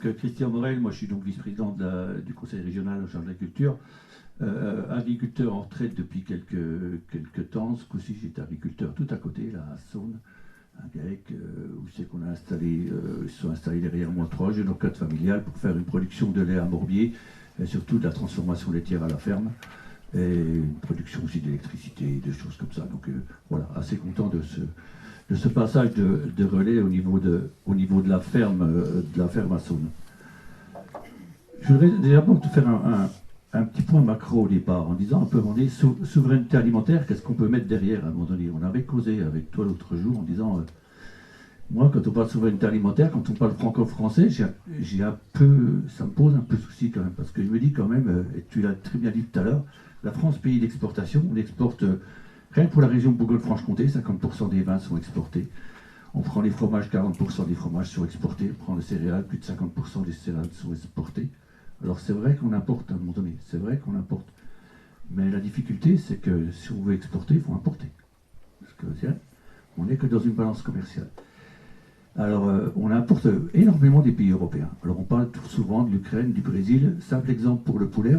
Christian Morel, moi je suis donc vice-président du conseil régional en charge de l'agriculture, agriculteur en retraite depuis quelques temps. Ce coup-ci j'étais agriculteur tout à côté, là à Saône, à Gaec, où c'est qu'on a installé, ils sont installés derrière moi 3 jeunes cadre familial pour faire une production de lait à Morbier, et surtout de la transformation laitière à la ferme, et une production aussi d'électricité, des choses comme ça. Donc voilà, assez content de ce passage de relais au niveau de la ferme à Saône. Je voudrais déjà faire un petit point macro au départ, en disant un peu, on est souveraineté alimentaire, qu'est-ce qu'on peut mettre derrière à un moment donné. On avait causé avec toi l'autre jour en disant, moi quand on parle de souveraineté alimentaire, quand on parle franco-français, j'ai un peu, ça me pose un peu souci quand même, parce que je me dis quand même, et tu l'as très bien dit tout à l'heure, la France, pays d'exportation, on exporte, rien que pour la région Bourgogne-Franche-Comté, 50% des vins sont exportés. On prend les fromages, 40% des fromages sont exportés. On prend les céréales, plus de 50% des céréales sont exportées. Alors c'est vrai qu'on importe à un moment donné, c'est vrai qu'on importe. Mais la difficulté, c'est que si on veut exporter, il faut importer. Parce que on n'est que dans une balance commerciale. Alors on importe énormément des pays européens. Alors on parle tout souvent de l'Ukraine, du Brésil. Simple exemple pour le poulet,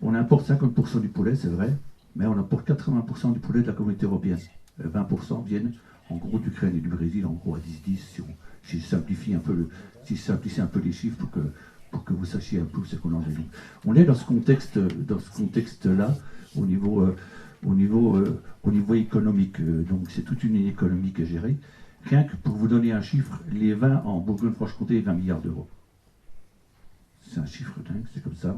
on importe 50% du poulet, c'est vrai, mais on importe 80% du poulet de la communauté européenne. 20% viennent en gros d'Ukraine et du Brésil, en gros à 10-10, si je simplifie un peu les chiffres pour que vous sachiez un peu où c'est qu'on en est. Donc, on est dans ce contexte-là au niveau économique. Donc c'est toute une économie qui est gérée. Rien que pour vous donner un chiffre, les vins en Bourgogne-Franche-Comté, 20 milliards d'euros. C'est un chiffre dingue, c'est comme ça.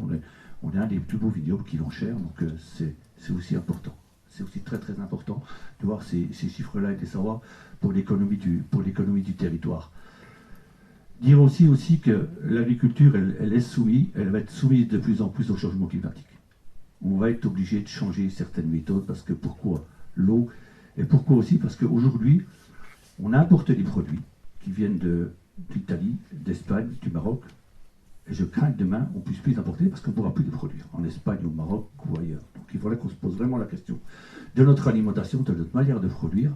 On est un des plus beaux vignobles qui l'ont cher, donc c'est aussi important. C'est aussi très très important de voir ces chiffres-là et de les savoir pour l'économie du territoire. Dire aussi que l'agriculture, elle va être soumise de plus en plus au changement climatique. On va être obligé de changer certaines méthodes, parce que pourquoi l'eau, et pourquoi aussi parce qu'aujourd'hui, on importe des produits qui viennent d'Italie, d'Espagne, du Maroc, et je crains que demain, on ne puisse plus les importer parce qu'on ne pourra plus les produire en Espagne, au Maroc ou ailleurs. Donc il faudrait qu'on se pose vraiment la question de notre alimentation, de notre manière de produire.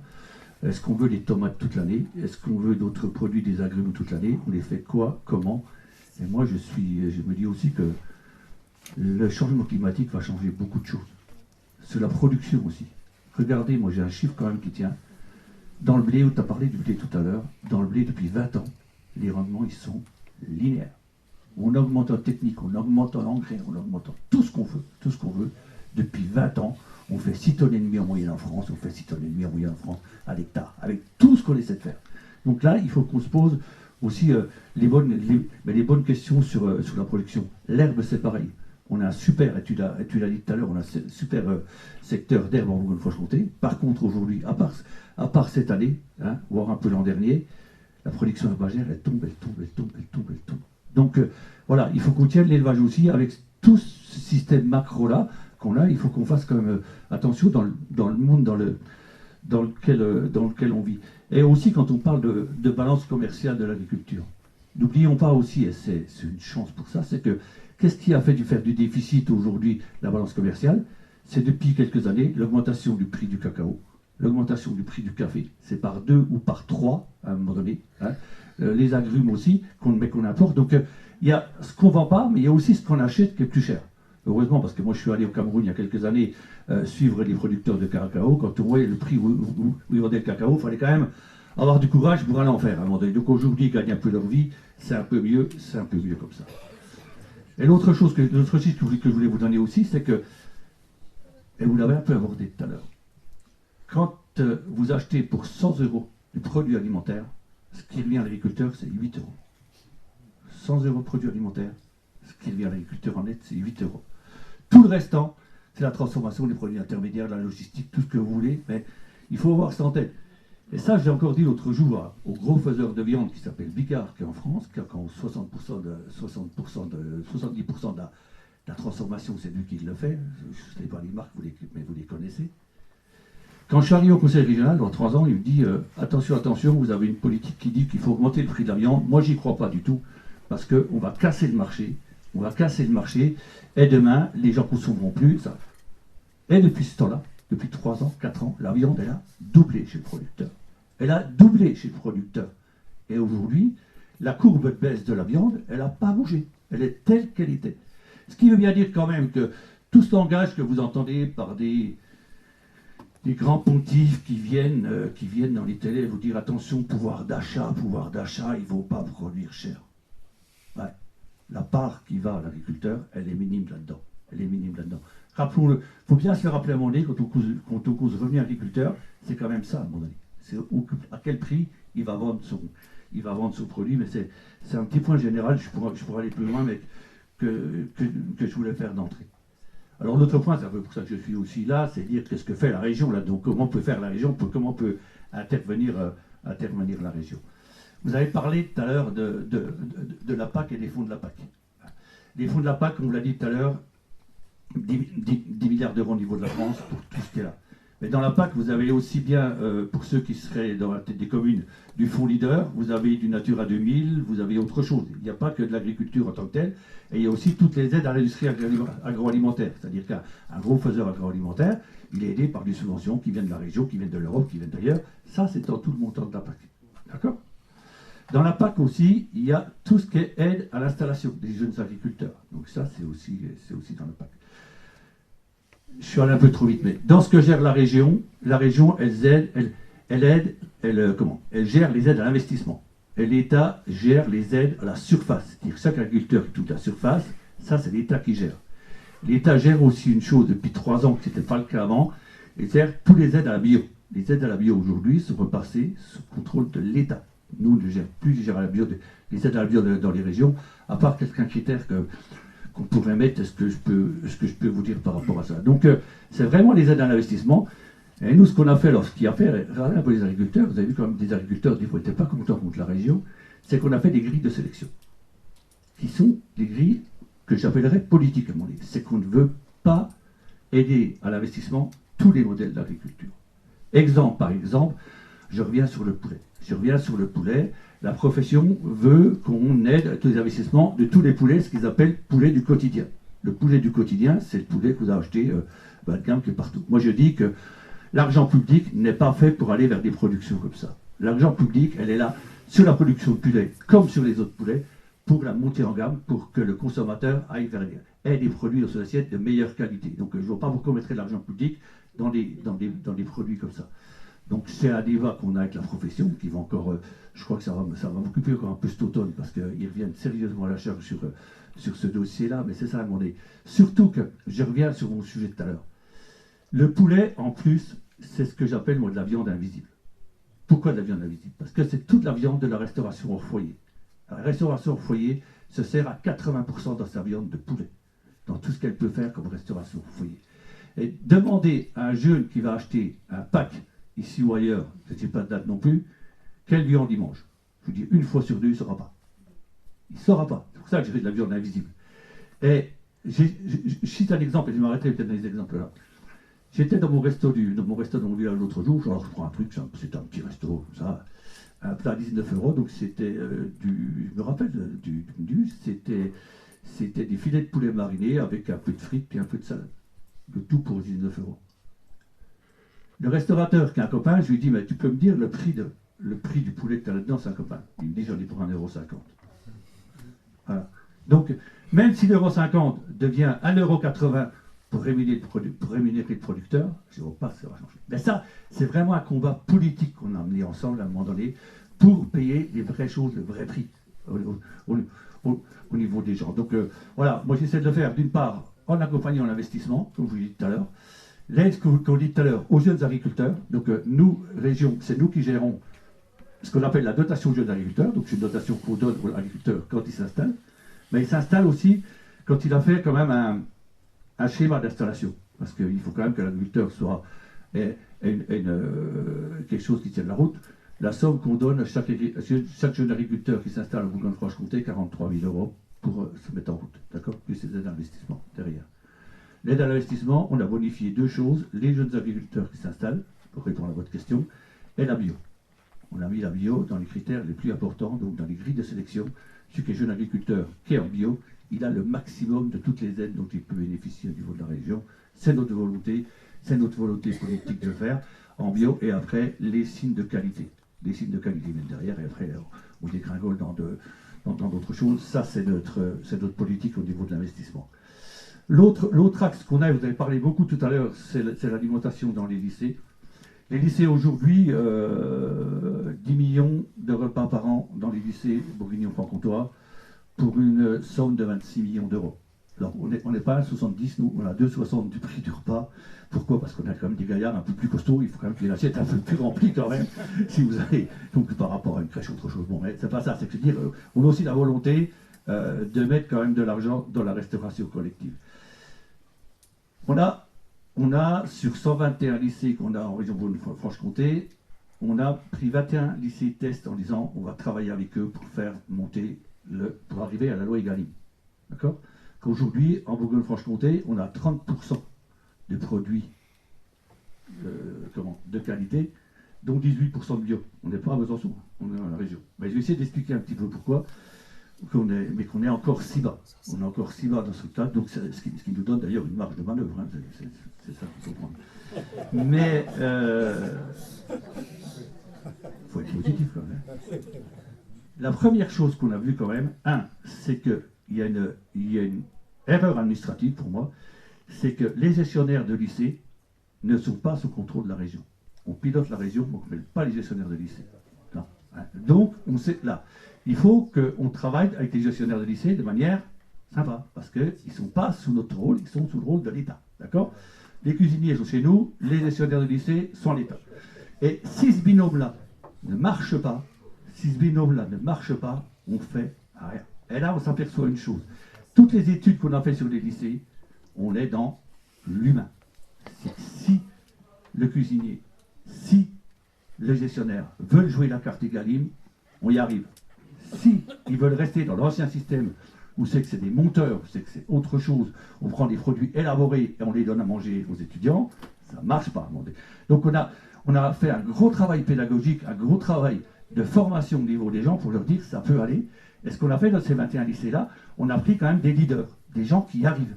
Est-ce qu'on veut des tomates toute l'année? Est-ce qu'on veut d'autres produits, des agrumes toute l'année? On les fait quoi? Comment? Et moi, je me dis aussi que le changement climatique va changer beaucoup de choses. C'est la production aussi. Regardez, moi j'ai un chiffre quand même qui tient. Dans le blé, où tu as parlé du blé tout à l'heure, dans le blé depuis 20 ans, les rendements ils sont linéaires. On augmente en technique, on augmente en engrais, on augmente en tout ce qu'on veut. Depuis 20 ans, on fait 6 tonnes et demie en moyenne en France, on fait 6 tonnes et demie en moyenne en France à l'hectare, avec tout ce qu'on essaie de faire. Donc là, il faut qu'on se pose aussi les bonnes questions sur la production. L'herbe, c'est pareil. On a un super, et tu l'as dit tout à l'heure, on a un super secteur d'herbe en Bourgogne-Franche-Comté. Par contre, aujourd'hui, à part cette année, voire un peu l'an dernier, la production herbagère, elle tombe. Donc voilà, il faut qu'on tienne l'élevage aussi avec tout ce système macro-là qu'on a. Il faut qu'on fasse quand même attention dans le monde dans lequel on vit. Et aussi quand on parle de balance commerciale de l'agriculture. N'oublions pas aussi, et c'est une chance pour ça, c'est que qu'est-ce qui a fait faire du déficit aujourd'hui la balance commerciale? C'est depuis quelques années l'augmentation du prix du cacao, l'augmentation du prix du café. C'est par 2 ou par 3 à un moment donné. Les agrumes aussi, qu'on importe. Donc il y a ce qu'on ne vend pas, mais il y a aussi ce qu'on achète qui est plus cher. Heureusement, parce que moi je suis allé au Cameroun il y a quelques années suivre les producteurs de cacao. Quand on voyait le prix où ils vendaient le cacao, il fallait quand même avoir du courage pour aller en faire à un moment donné. Donc aujourd'hui, ils gagnent un peu leur vie, c'est un peu mieux comme ça. Et l'autre chiffre que je voulais vous donner aussi, c'est que, et vous l'avez un peu abordé tout à l'heure, quand vous achetez pour 100 euros du produit alimentaire, ce qui revient à l'agriculteur, c'est 8 euros. 100 euros de produits alimentaires, ce qui revient à l'agriculteur en net, c'est 8 euros. Tout le restant, c'est la transformation des produits intermédiaires, la logistique, tout ce que vous voulez, mais il faut avoir ça en tête. Et ça, j'ai encore dit l'autre jour au gros faiseur de viande qui s'appelle Bicard, qui est en France, qui a quand 70% de la transformation, c'est lui qui le fait. Je ne sais pas les marques, mais vous les connaissez. Quand je suis arrivé au conseil régional, dans 3 ans, il me dit attention, vous avez une politique qui dit qu'il faut augmenter le prix de la viande. Moi, j'y crois pas du tout, parce qu'on va casser le marché. Et demain, les gens ne consommeront plus ça. Et depuis ce temps-là, depuis 3 ans, 4 ans, la viande, elle a doublé chez le producteur. Et aujourd'hui, la courbe de baisse de la viande, elle n'a pas bougé. Elle est telle qu'elle était. Ce qui veut bien dire quand même que tout ce langage que vous entendez par des grands pontifs qui viennent dans les télés vous dire attention, pouvoir d'achat, il ne faut pas produire cher. Ouais. La part qui va à l'agriculteur, elle est minime là-dedans. Elle est minime là-dedans. Rappelons-le, il faut bien se le rappeler à un moment donné, quand on cause revenu agriculteur, c'est quand même ça à mon avis. C'est à quel prix il va vendre son produit, mais c'est un petit point général, je pourrais aller plus loin, mais que je voulais faire d'entrée. Alors l'autre point, c'est un peu pour ça que je suis aussi là, c'est dire qu'est-ce que fait la région là, donc comment peut faire la région, comment peut intervenir la région. Vous avez parlé tout à l'heure de la PAC et des fonds de la PAC. Les fonds de la PAC, on vous l'a dit tout à l'heure, 10 milliards d'euros au niveau de la France pour tout ce qui est là. Mais dans la PAC, vous avez aussi bien, pour ceux qui seraient dans la tête des communes, du fonds leader, vous avez du Natura 2000, vous avez autre chose. Il n'y a pas que de l'agriculture en tant que telle, et il y a aussi toutes les aides à l'industrie agroalimentaire. C'est-à-dire qu'un gros faiseur agroalimentaire, il est aidé par des subventions qui viennent de la région, qui viennent de l'Europe, qui viennent d'ailleurs. Ça, c'est dans tout le montant de la PAC. D'accord ? Dans la PAC aussi, il y a tout ce qui est aide à l'installation des jeunes agriculteurs. Donc ça, c'est aussi dans la PAC. Je suis allé un peu trop vite, mais dans ce que gère la région, elle gère les aides à l'investissement. Et l'État gère les aides à la surface. C'est-à-dire chaque agriculteur qui touche la surface, ça c'est l'État qui gère. L'État gère aussi une chose depuis 3 ans, que ce n'était pas le cas avant, il gère tous les aides à la bio. Les aides à la bio aujourd'hui sont repassées sous contrôle de l'État. Nous, on ne gère plus les aides à la bio dans les régions, à part quelques critères qu'on pourrait mettre. Est-ce que je peux vous dire par rapport à ça? Donc, c'est vraiment les aides à l'investissement. Et nous, ce qu'on a fait, alors, ce qui a fait, regardez un peu les agriculteurs, vous avez vu quand même des agriculteurs, des fois, n'étaient pas contents contre la région, c'est qu'on a fait des grilles de sélection, qui sont des grilles que j'appellerais politiques, à mon avis. C'est qu'on ne veut pas aider à l'investissement tous les modèles d'agriculture. Exemple, par exemple, je reviens sur le poulet. La profession veut qu'on aide à tous les investissements de tous les poulets, ce qu'ils appellent poulet du quotidien. Le poulet du quotidien, c'est le poulet que vous avez acheté bas de gamme que partout. Moi, je dis que l'argent public n'est pas fait pour aller vers des productions comme ça. L'argent public, elle est là sur la production de poulet, comme sur les autres poulets, pour la monter en gamme, pour que le consommateur aille vers ait des produits dans son assiette de meilleure qualité. Donc, je ne vois pas pourquoi on mettrait de l'argent public dans des produits comme ça. Donc c'est un débat qu'on a avec la profession, qui va encore, je crois que ça va m'occuper encore un peu cet automne, parce qu'ils reviennent sérieusement à la charge sur ce dossier-là, mais c'est ça à demander. Surtout que, je reviens sur mon sujet de tout à l'heure, le poulet, en plus, c'est ce que j'appelle, moi, de la viande invisible. Pourquoi de la viande invisible? Parce que c'est toute la viande de la restauration au foyer. La restauration au foyer se sert à 80% dans sa viande de poulet, dans tout ce qu'elle peut faire comme restauration au foyer. Et demander à un jeune qui va acheter un pack ici ou ailleurs, je ne sais pas de date non plus, quelle viande il mange. Je vous dis, une fois sur deux, il ne saura pas. Il ne saura pas. C'est pour ça que j'ai fait de la viande invisible. Et je cite un exemple, et je m'arrêterai peut-être dans les exemples-là. J'étais dans mon resto de mon village l'autre jour, alors je prends un truc, c'était un petit resto, ça, un plat à 19 €, donc c'était je me rappelle, c'était des filets de poulet marinés avec un peu de frites et un peu de salade. Le tout pour 19 €. Le restaurateur, qui est un copain, je lui dis, mais tu peux me dire le prix du poulet que tu as là-dedans, c'est un copain. Il me dit, j'en ai pour 1,50 €. Voilà. Donc, même si l'1,50 € devient 1,80 € pour rémunérer le producteur, je ne vois pas si ça va changer. Mais ça, c'est vraiment un combat politique qu'on a mené ensemble à un moment donné pour payer les vraies choses, le vrai prix au niveau des gens. Donc voilà, moi j'essaie de le faire d'une part en accompagnant l'investissement, comme je vous l'ai dit tout à l'heure, l'aide qu'on dit tout à l'heure aux jeunes agriculteurs. Donc nous, région, c'est nous qui gérons ce qu'on appelle la dotation aux jeunes agriculteurs. Donc c'est une dotation qu'on donne aux agriculteurs quand ils s'installent. Mais ils s'installent aussi quand il a fait quand même un schéma d'installation. Parce qu'il faut quand même que l'agriculteur ait quelque chose qui tienne la route. La somme qu'on donne à chaque jeune agriculteur qui s'installe en Bourgogne-Franche-Comté, 43 000 € pour se mettre en route. D'accord? Plus ces aides d'investissement derrière. L'aide à l'investissement, on a bonifié 2 choses, les jeunes agriculteurs qui s'installent, pour répondre à votre question, et la bio. On a mis la bio dans les critères les plus importants, donc dans les grilles de sélection. Celui qui est jeune agriculteur, qui est en bio, il a le maximum de toutes les aides dont il peut bénéficier au niveau de la région. C'est notre volonté politique de le faire en bio, et après, les signes de qualité. des signes de qualité viennent derrière, et après, on dégringole dans d'autres choses. Ça, c'est notre politique au niveau de l'investissement. L'autre axe qu'on a, vous avez parlé beaucoup tout à l'heure, c'est l'alimentation dans les lycées. Les lycées aujourd'hui, 10 millions de repas par an dans les lycées bourguignons-franc-comtois pour une somme de 26 millions d'euros. Alors, on n'est pas à 70, nous, on a 2,60 du prix du repas. Pourquoi? Parce qu'on a quand même des gaillards un peu plus costauds, il faut quand même que l'assiette un peu plus remplie quand même, si vous avez, donc par rapport à une crèche ou autre chose. Bon, mais c'est pas ça, c'est dire, on a aussi la volonté de mettre quand même de l'argent dans la restauration collective. On a sur 121 lycées qu'on a en région Franche-Comté, on a pris 21 lycées tests en disant on va travailler avec eux pour faire monter pour arriver à la loi Egalim. D'accord? Qu'aujourd'hui, en Bourgogne-Franche-Comté, on a 30% de produits de qualité, dont 18% de bio. On n'est pas à Besançon, on est dans la région. Mais je vais essayer d'expliquer un petit peu pourquoi, mais qu'on est encore si bas. On est encore si bas dans ce cas, donc ce qui nous donne d'ailleurs une marge de manœuvre. Hein, c'est ça qu'il faut comprendre. Mais il faut être positif quand même. La première chose qu'on a vue quand même, c'est qu'il y a une erreur administrative pour moi, c'est que les gestionnaires de lycée ne sont pas sous contrôle de la région. On pilote la région, mais on ne met pas les gestionnaires de lycée. Non. Donc, on sait là. Il faut qu'on travaille avec les gestionnaires de lycée de manière sympa, parce qu'ils ne sont pas sous notre rôle, ils sont sous le rôle de l'État. D'accord? Les cuisiniers sont chez nous, les gestionnaires de lycée sont l'État. Et si ce binôme-là ne marche pas, on fait rien. Et là, on s'aperçoit une chose. Toutes les études qu'on a faites sur les lycées, on est dans l'humain. Si le cuisinier, si le gestionnaire veulent jouer la carte Egalim, on y arrive. Si ils veulent rester dans l'ancien système, où c'est que c'est des monteurs, c'est que c'est autre chose, on prend des produits élaborés et on les donne à manger aux étudiants, ça ne marche pas. Donc on a fait un gros travail pédagogique, un gros travail de formation au niveau des gens pour leur dire ça peut aller. Et ce qu'on a fait dans ces 21 lycées-là, on a pris quand même des leaders, des gens qui arrivent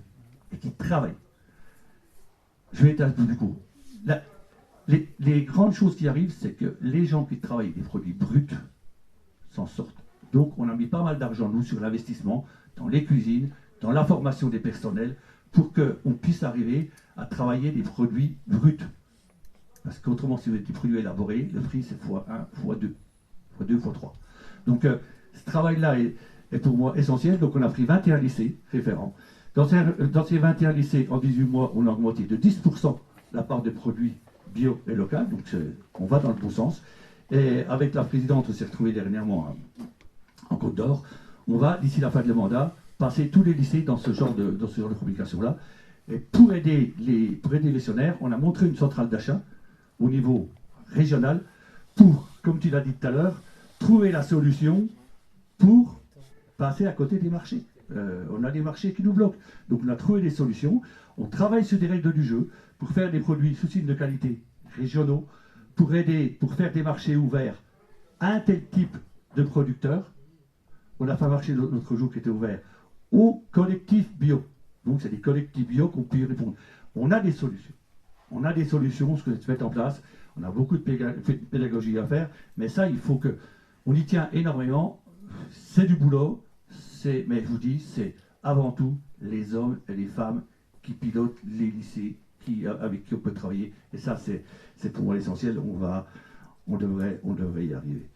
et qui travaillent. Je vais être du coup. Les grandes choses qui arrivent, c'est que les gens qui travaillent des produits bruts s'en sortent. Donc on a mis pas mal d'argent, nous, sur l'investissement dans les cuisines, dans la formation des personnels, pour qu'on puisse arriver à travailler des produits bruts. Parce qu'autrement, si vous avez des produits élaborés, le prix c'est x1, x2, x2, x3. Donc ce travail-là est pour moi essentiel. Donc on a pris 21 lycées référents. Dans ces 21 lycées, en 18 mois, on a augmenté de 10% la part de produits bio et locaux. Donc on va dans le bon sens. Et avec la présidente, on s'est retrouvé dernièrement en Côte d'Or. On va, d'ici la fin du mandat, passer tous les lycées dans ce genre de publication-là. Et pour aider les gestionnaires, on a montré une centrale d'achat au niveau régional pour, comme tu l'as dit tout à l'heure, trouver la solution pour passer à côté des marchés. On a des marchés qui nous bloquent. Donc on a trouvé des solutions. On travaille sur des règles du jeu pour faire des produits sous signe de qualité régionaux, pour faire des marchés ouverts à un tel type de producteurs. On a fait un marché l'autre jour qui était ouvert aux collectifs bio. Donc c'est des collectifs bio qu'on peut y répondre. On a des solutions. On a des solutions, ce que se met en place. On a beaucoup de pédagogie à faire, mais ça, il faut que on y tient énormément. C'est du boulot, mais je vous dis, c'est avant tout les hommes et les femmes qui pilotent les lycées, avec qui on peut travailler. Et ça, c'est pour moi l'essentiel. On devrait y arriver.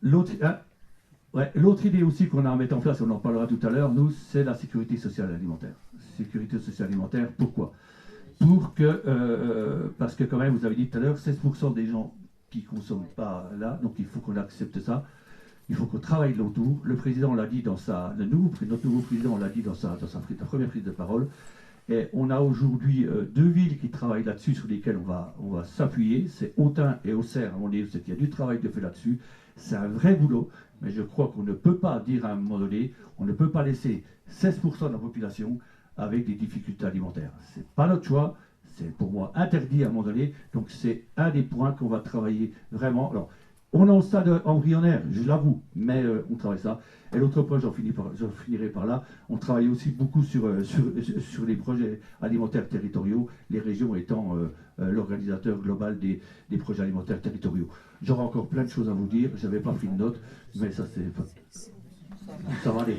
L'autre idée aussi qu'on a à mettre en place, on en parlera tout à l'heure, nous, c'est la sécurité sociale alimentaire. Sécurité sociale alimentaire, pourquoi? Parce que quand même, vous avez dit tout à l'heure, 16% des gens qui ne consomment pas là, donc il faut qu'on accepte ça. Il faut qu'on travaille l'autour. Le président l'a dit notre nouveau président l'a dit dans sa première prise de parole. Et on a aujourd'hui 2 villes qui travaillent là-dessus, sur lesquelles on va s'appuyer. C'est Autun et Auxerre. On dit qu'il y a du travail de fait là-dessus. C'est un vrai boulot. Mais je crois qu'on ne peut pas dire à un moment donné, on ne peut pas laisser 16% de la population avec des difficultés alimentaires. Ce n'est pas notre choix. C'est pour moi interdit à un moment donné. Donc c'est un des points qu'on va travailler vraiment. Alors, On est au stade embryonnaire, je l'avoue, mais on travaille ça. Et l'autre point, j'en finirai par là, on travaille aussi beaucoup sur les projets alimentaires territoriaux, les régions étant l'organisateur global des projets alimentaires territoriaux. J'aurai encore plein de choses à vous dire, je n'avais pas pris de notes, mais ça va aller.